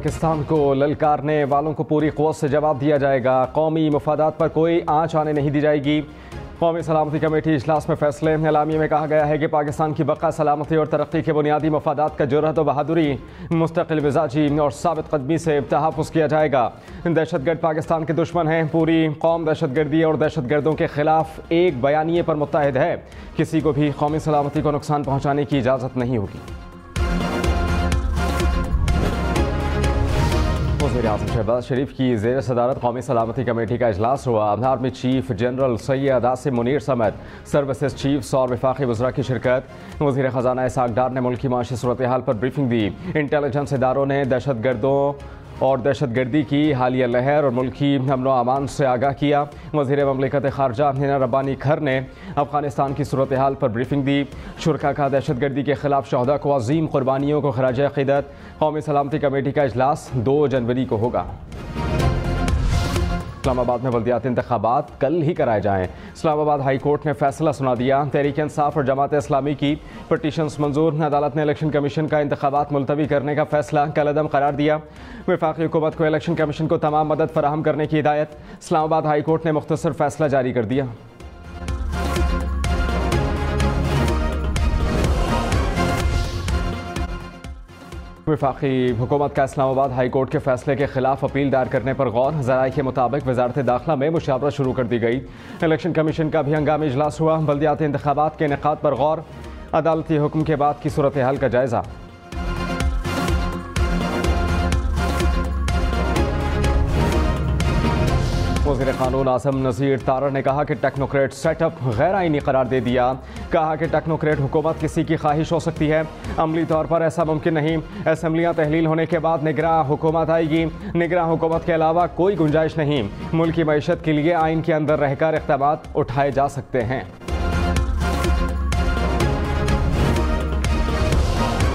पाकिस्तान को ललकारने वालों को पूरी क़ुव्वत से जवाब दिया जाएगा। कौमी मफादात पर कोई आँच आने नहीं दी जाएगी। कौमी सलामती कमेटी इजलास में फैसले। एलामिया में कहा गया है कि पाकिस्तान की बका, सलामती और तरक्की के बुनियादी मफादात का जुर्रत व बहादुरी, मुस्तकिल मिजाजी और साबित कदमी से तहफ़्फ़ुज़ किया जाएगा। दहशतगर्द पाकिस्तान के दुश्मन हैं। पूरी कौम दहशतगर्दी और दहशतगर्दों के खिलाफ एक बयानिए पर मुत्तहिद है। किसी को भी कौमी सलामती को नुकसान पहुँचाने की इजाज़त नहीं होगी। वज़ीर आज़म शहबाज शरीफ की ज़ेर सदारत कौमी सलामती कमेटी का इजलास हुआ। Army chief general Syed Asim Munir समेत सर्विसेज चीफ्स और वफाकी वज़रा की शिरकत। वज़ीर ख़जाना इसाक डार ने मुल्क की माशी सूरत हाल पर ब्रीफिंग दी। इंटेलिजेंस इदारों ने दहशतगर्दों और दहशतगर्दी की हालिया लहर और मुल्की अमन व अमान से आगाह किया। वज़ीर ममलिकत ख़ारजा हिना रब्बानी खर ने अफ़गानिस्तान की सूरत हाल पर ब्रीफिंग दी। शुरका का दहशतगर्दी के ख़िलाफ़ शहदा को अज़ीम क़ुरबानियों को ख़राज अक़ीदत। कौमी सलामती कमेटी का इजलास 2 जनवरी को होगा। इस्लामाबाद में बल्दियाती इंतखाबात कल ही कराए जाएँ। इस्लामाबाद हाई कोर्ट ने फैसला सुना दिया। तहरीक इंसाफ और जमात इस्लामी की पटिशन्स मंजूर। अदालत ने इलेक्शन कमीशन का इंतखाबात मुलतवी करने का फैसला कलअदम करार दिया। वफाकी हुकूमत को इलेक्शन कमीशन को तमाम मदद फराहम करने की हिदायत। इस्लामाबाद हाई कोर्ट ने मुख्तसर फैसला जारी कर दिया। वफाकी हुकूमत का इस्लामाबाद हाई कोर्ट के फैसले के खिलाफ अपील दायर करने पर गौर। ज़राए के मुताबिक वज़ारत दाखिला में मुशावरत शुरू कर दी गई। इलेक्शन कमीशन का भी हंगामी इजलास हुआ। बल्दियाती इंतखाबात के इनेकाद पर गौर। अदालती हुक्म के बाद की सूरत हाल का जायज़ा। वज़ीर क़ानून आज़म नज़ीर तारड़ ने कहा कि टेक्नोक्रेट सेटअप गैर आइनी करार दे दिया। कहा कि टेक्नोक्रेट हुकूमत किसी की ख्वाहिश हो सकती है, अमली तौर पर ऐसा मुमकिन नहीं। असम्बलियाँ तहलील होने के बाद निगरां हुकूमत आएगी। निगरां हुकूमत के अलावा कोई गुंजाइश नहीं। मुल्क की मईशत के लिए आइन के अंदर रहकर इक़दामात उठाए जा सकते हैं।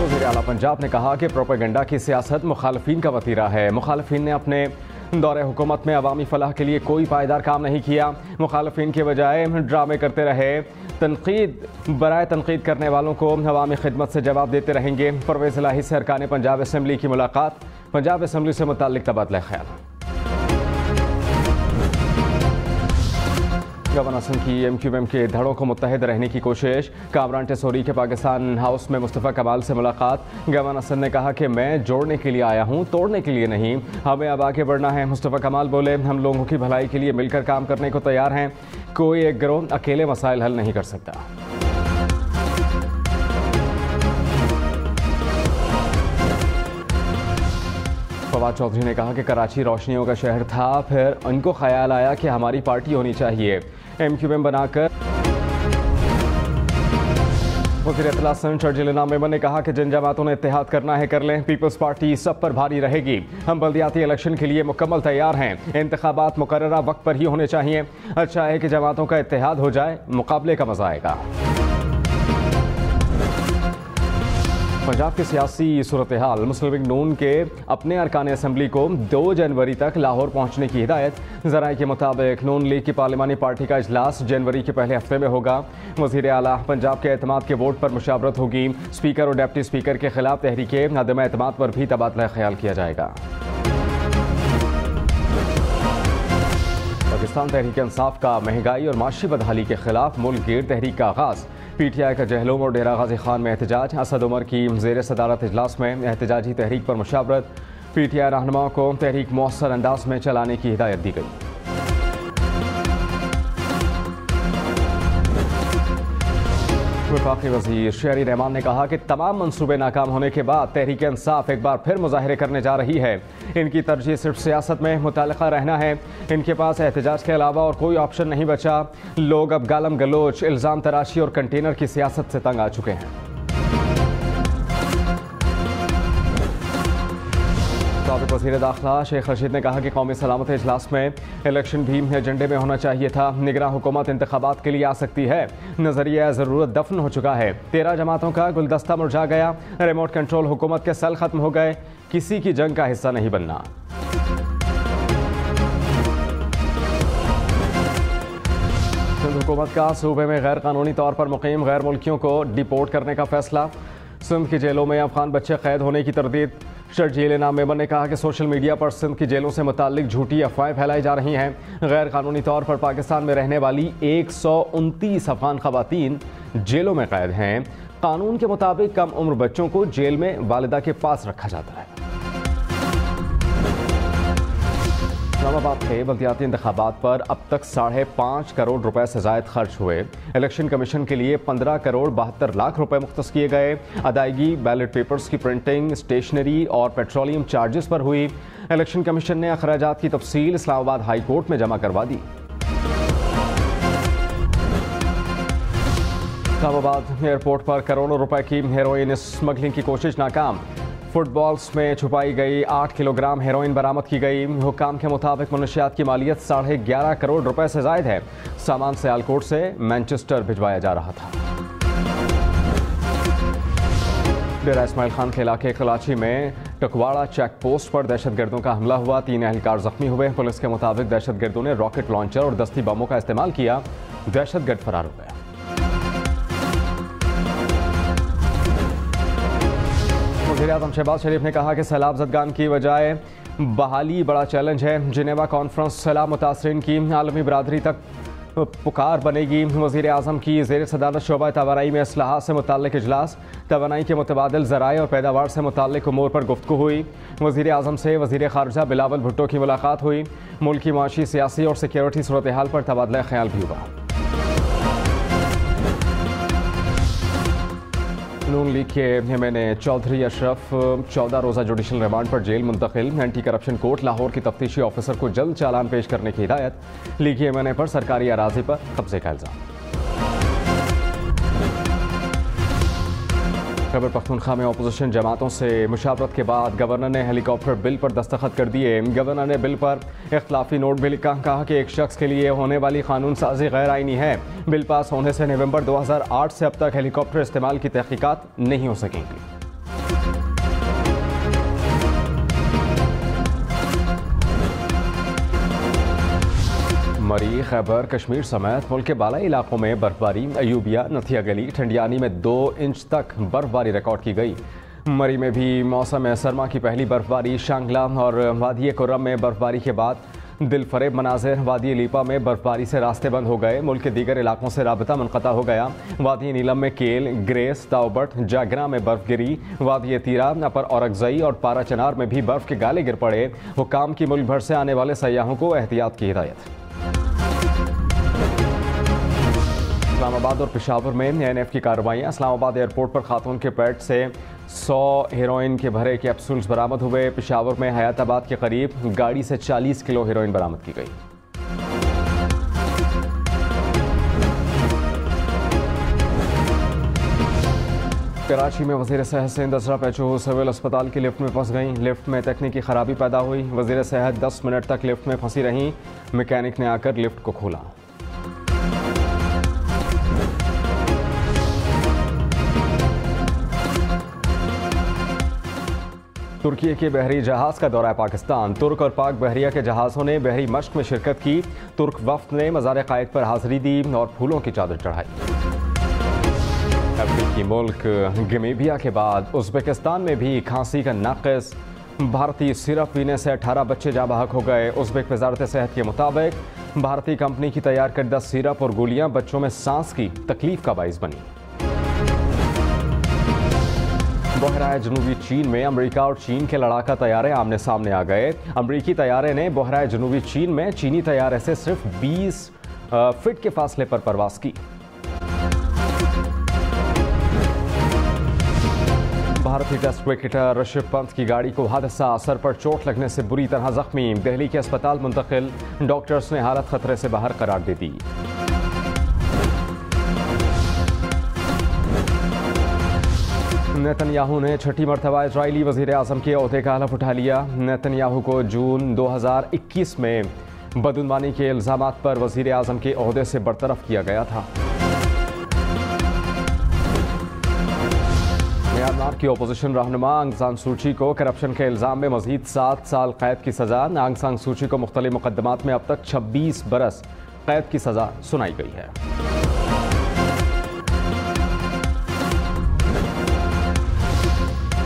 वज़ीर आला पंजाब ने कहा कि प्रोपेगेंडा की सियासत मुखालफिन का वतीरा है। मुखालफिन ने अपने दौरे हुकूमत में अवामी फलाह के लिए कोई पायदार काम नहीं किया। मुखालफिन के बजाय ड्रामे करते रहे। तनकीद बराए तनकीद करने वालों को अवामी खिदमत से जवाब देते रहेंगे। परवेज़ इलाही से अरकान पंजाब असम्बली की मुलाकात। पंजाब असम्बली से मुताल्लिक तबादला ख्याल। गवर्नर सिंह की MQM के धड़ों को मुत्तहिद रहने की कोशिश। कामरान टेसोरी के पाकिस्तान हाउस में मुस्तफ़ा कमाल से मुलाकात। गवर्नर सिंह ने कहा कि मैं जोड़ने के लिए आया हूँ, तोड़ने के लिए नहीं। हमें अब आगे बढ़ना है। मुस्तफ़ा कमाल बोले, हम लोगों की भलाई के लिए मिलकर काम करने को तैयार हैं। कोई एक गिरोह अकेले मसाइल हल नहीं कर सकता। फवाद चौधरी ने कहा कि कराची रोशनियों का शहर था, फिर उनको ख्याल आया कि हमारी पार्टी होनी चाहिए। MQM बनाकर वज़ीर इत्तला शर्जिल इनाम मेमन ने कहा कि जिन जमातों ने इत्तेहाद करना है कर लें। पीपल्स पार्टी सब पर भारी रहेगी। हम बल्दियाती इलेक्शन के लिए मुकम्मल तैयार हैं। इंतखाबात मुकर्ररा वक्त पर ही होने चाहिए। अच्छा है कि जमातों का इत्तेहाद हो जाए, मुकाबले का मजा आएगा। पंजाब की सियासी सूरत हाल। मुस्लिम लीग नून के अपने अरकान असम्बली को 2 जनवरी तक लाहौर पहुंचने की हिदायत। ज़राए के मुताबिक नून लीग की पार्लिमानी पार्टी का इजलास जनवरी के पहले हफ्ते में होगा। वज़ीर आला पंजाब के एतमाद के वोट पर मुशावरत होगी। स्पीकर और डिप्टी स्पीकर के खिलाफ तहरीके अदम एतमाद पर भी तबादला ख्याल किया जाएगा। पाकिस्तान तहरीक इंसाफ का महंगाई और माशी बदहाली के खिलाफ मुल्क गिर तहरीक का आगाज़। PTI का जहलूम और डेरा गाजी खान में एहतजाज। असद उमर की ज़ेर सदारत इजलास में एहतजाजी तहरीक पर मुशावरत। PTI रहनुमाओं को तहरीक मौसर अंदाज में चलाने की हिदायत दी गई। वफाकी वज़ीर शहरी रहमान ने कहा कि तमाम मंसूबे नाकाम होने के बाद तहरीक इंसाफ एक बार फिर मुजाहरे करने जा रही है। इनकी तरजीह सिर्फ सियासत में मुताल्लिक़ा रहना है। इनके पास एहतजाज के अलावा और कोई ऑप्शन नहीं बचा। लोग अब गालम गलोच, इल्ज़ाम तराशी और कंटेनर की सियासत से तंग आ चुके हैं। साबिक़ वज़ीर दाखिला शेख रशीद ने कहा कि कौमी सलामती इजलास में इलेक्शन भी एजेंडे में होना चाहिए था। निगरां हुकूमत इंतखाबात के लिए आ सकती है। नज़रिया ज़रूरत दफन हो चुका है। 13 जमातों का गुलदस्ता मुरझा गया। रिमोट कंट्रोल हुकूमत के सल खत्म हो गए। किसी की जंग का हिस्सा नहीं बनना। सिंध हुकूमत का सूबे में गैर कानूनी तौर पर मुकीम गैर मुल्कियों को डिपोर्ट करने का फैसला। सिंध की जेलों में अफगान बच्चे कैद होने की तरदीद। शर्जील इनाम मेमन ने कहा कि सोशल मीडिया पर सिंध की जेलों से मुताल्लिक झूठी अफवाहें फैलाई जा रही हैं। गैर कानूनी तौर पर पाकिस्तान में रहने वाली 129 अफगान खवातीन जेलों में कैद हैं। कानून के मुताबिक कम उम्र बच्चों को जेल में वालिदा के पास रखा जाता है। इस्लामाबाद के बल्दियाती इंतखाबात पर अब तक 5.5 करोड़ रुपए से ज़ायद खर्च हुए। इलेक्शन कमीशन के लिए 15 करोड़ 72 लाख रुपए मुख्तस किए गए। अदायगी बैलेट पेपर्स की प्रिंटिंग, स्टेशनरी और पेट्रोलियम चार्जेस पर हुई। इलेक्शन कमीशन ने अखराजात की तफसील इस्लामाबाद हाई कोर्ट में जमा करवा दी। इस्लामाबाद एयरपोर्ट पर करोड़ों रुपए की हेरोइन स्मगलिंग की कोशिश नाकाम। फुटबॉल्स में छुपाई गई 8 किलोग्राम हेरोइन बरामद की गई। हुकाम के मुताबिक मनशियात की मालियत 11.5 करोड़ रुपए से जायद है। सामान सियालकोट से मैनचेस्टर भिजवाया जा रहा था। डेरा इस्माइल खान के इलाके कराची में टकवाड़ा चेक पोस्ट पर दहशतगर्दों का हमला हुआ। 3 एहलकार जख्मी हुए। पुलिस के मुताबिक दहशतगर्दों ने रॉकेट लॉन्चर और दस्ती बमों का इस्तेमाल किया। दहशतगर्द फरार हो गया। वज़ीर-ए-आज़म शहबाज शरीफ ने कहा कि सैलाब ज़दगान की वजह बहाली बड़ा चैलेंज है। जिनेवा कॉन्फ्रेंस सैलाब मुतासरीन की आलमी बरादरी तक पुकार बनेगी। वज़ीर-ए-आज़म की ज़ेर सदारत शोबा तवानाई में इस्लाहात से मुताल्लिक़ इजलास, तवानाई के मुतबादिल ज़राए और पैदावार से मुताल्लिक़ उमूर पर गुफ्तगू हुई। वज़ीर-ए-आज़म से वज़ीर ख़ारजा बिलावल भुट्टो की मुलाकात हुई। मुल्क की माशी, सियासी और सिक्योरिटी सूरत हाल पर तबादला ख्याल भी हुआ। नून लीग के एमएनए चौधरी अशरफ 14 रोज़ा जुडिशल रिमांड पर जेल मुंतकिल। एंटी करप्शन कोर्ट लाहौर की तफ्तीशी ऑफिसर को जल्द चालान पेश करने की हिदायत। लीगी एमएनए पर सरकारी अराजी पर कब्जे का इल्जाम। खैबर पख्तूनख्वा में अपोजिशन जमातों से मुशावरत के बाद गवर्नर ने हेलीकॉप्टर बिल पर दस्तखत कर दिए। गवर्नर ने बिल पर इख्तलाफी नोट भी लिखा। कहा कि एक शख्स के लिए होने वाली कानून साजी गैर आईनी है। बिल पास होने से नवंबर 2008 से अब तक हेलीकॉप्टर इस्तेमाल की तहकीकात नहीं हो सकेंगी। मरी, खैबर कश्मीर समेत मुल्क के बालाई इलाकों में बर्फबारी। अयूबिया, नथिया गली, ठंडियानी में 2 इंच तक बर्फबारी रिकॉर्ड की गई। मरी में भी मौसम सरमा की पहली बर्फबारी। शांगला और वादी कुर्रम में बर्फबारी के बाद दिलफरेब मनाजिर। वादी लीपा में बर्फबारी से रास्ते बंद हो गए। मुल्क के दीगर इलाकों से राबता मुनक़ता हो गया। वादी नीलम में केल, ग्रेस, दाउबट, जागरा में बर्फ गिरी। वादी तीरा, अपर औरकजई और पारा चनार में भी बर्फ के गाले गिर पड़े। हुकाम की मुल्क भर से आने वाले सयाहों को एहतियात की हिदायत। इस्लामाबाद और पेशावर में एनएफ की कार्रवाइयाँ। इस्लामाबाद एयरपोर्ट पर खातून के पेट से 100 हेरोइन के भरे कैप्सूल्स बरामद हुए। पेशावर में हयाताबाद के करीब गाड़ी से 40 किलो हेरोइन बरामद की गई। कराची में वज़ीर सेहत से इंदजरा पेचो सिविल अस्पताल की लिफ्ट में फंस गई। लिफ्ट में तकनीकी खराबी पैदा हुई। वज़ीर सेहत 10 मिनट तक लिफ्ट में फंसी रहीं। मैकेनिक ने आकर लिफ्ट को खोला। तुर्की के बहरी जहाज का दौरा पाकिस्तान। तुर्क और पाक बहरिया के जहाज़ों ने बहरी मश्क में शिरकत की। तुर्क वफ्द ने मज़ार क़ायद पर हाज़िरी दी और फूलों की चादर चढ़ाई। अफ्रीकी मुल्क गमीबिया के बाद उज़्बेकिस्तान में भी खांसी का नाक़िस। भारतीय सिरप पीने से 18 बच्चे जाँ बहक हो गए। उज़्बेक वज़ारत सेहत के मुताबिक भारतीय कंपनी की तैयार करदा सिरप और गोलियां बच्चों में सांस की तकलीफ का बाइस बनी। बहराए जनूबी चीन में अमेरिका और चीन के लड़ाका तैयारे आमने सामने आ गए। अमेरिकी तैयारे ने बहराए जनूबी चीन में चीनी तैयारे से सिर्फ 20 फीट के फासले पर परवास की। भारतीय टेस्ट क्रिकेटर ऋषभ पंत की गाड़ी को हादसा, सर पर चोट लगने से बुरी तरह जख्मी। दिल्ली के अस्पताल मुंतकिल। डॉक्टर्स ने हालत खतरे से बाहर करार दे दी। नेतन्याहू ने छठी मरतबा इजरायली वज़ीर आज़म के ओहदे का हलफ उठा लिया। नेतन्याहू को जून 2021 में बदउनवानी के इल्ज़ामात पर वज़ीर आज़म के ओहदे से बरतरफ किया गया था। म्यांमार की अपोजिशन रहनुमा आंग सान सूची को करप्शन के इल्ज़ाम में मज़ीद 7 साल कैद की सज़ा। आंग सान सूची को मुख्तलिफ मुकदमात में अब तक 26 बरस कैद की सज़ा सुनाई गई है।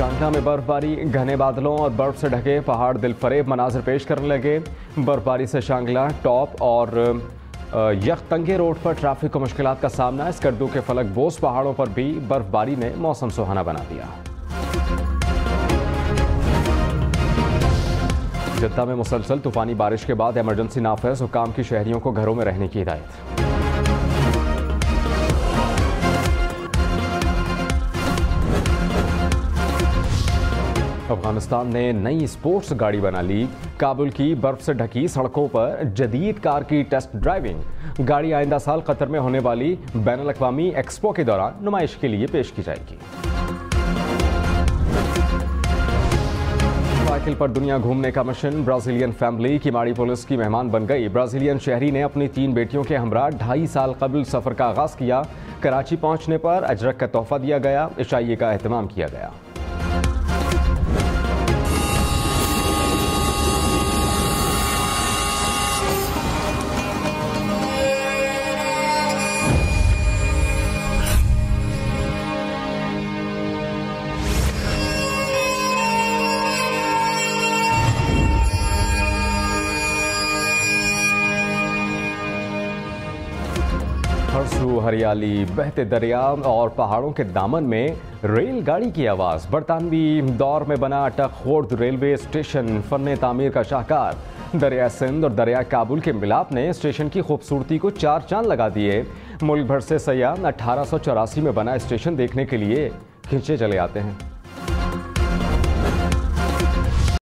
कांगड़ा में बर्फबारी, घने बादलों और बर्फ से ढके पहाड़ दिलफरेब मनाजिर पेश करने लगे। बर्फबारी से शांगला, टॉप और यखतंगे रोड पर ट्रैफिक को मुश्किलात का सामना। स्कर्दू के फलक बोस पहाड़ों पर भी बर्फबारी ने मौसम सुहाना बना दिया। जद्दा में मुसलसल तूफानी बारिश के बाद इमरजेंसी नाफिज, हुक्काम की शहरियों को घरों में रहने की हिदायत। अफगानिस्तान ने नई स्पोर्ट्स गाड़ी बना ली। काबुल की बर्फ से ढकी सड़कों पर जदीद कार की टेस्ट ड्राइविंग। गाड़ी आइंदा साल कतर में होने वाली बैनुल अक़वामी एक्सपो के दौरान नुमाइश के लिए पेश की जाएगी। साइकिल पर दुनिया घूमने का mission. Brazilian family Kimadi police की मेहमान बन गई। ब्राजीलियन शहरी ने अपनी 3 बेटियों के हमरा 2.5 साल कबल सफर का आगाज किया। कराची पहुंचने पर अजरक का तोहफा दिया गया। इशाइये का एहतमाम किया गया। हरसू हरियाली, बहते दरिया और पहाड़ों के दामन में रेलगाड़ी की आवाज़। बरतानवी दौर में बना टखोर्द रेलवे स्टेशन फन्ने तामीर का शाहकार। दरिया सिंध और दरिया काबुल के मिलाप ने स्टेशन की खूबसूरती को 4 चांद लगा दिए। मुल्क भर से सयाह 1884 में बना स्टेशन देखने के लिए खिंचे चले आते हैं।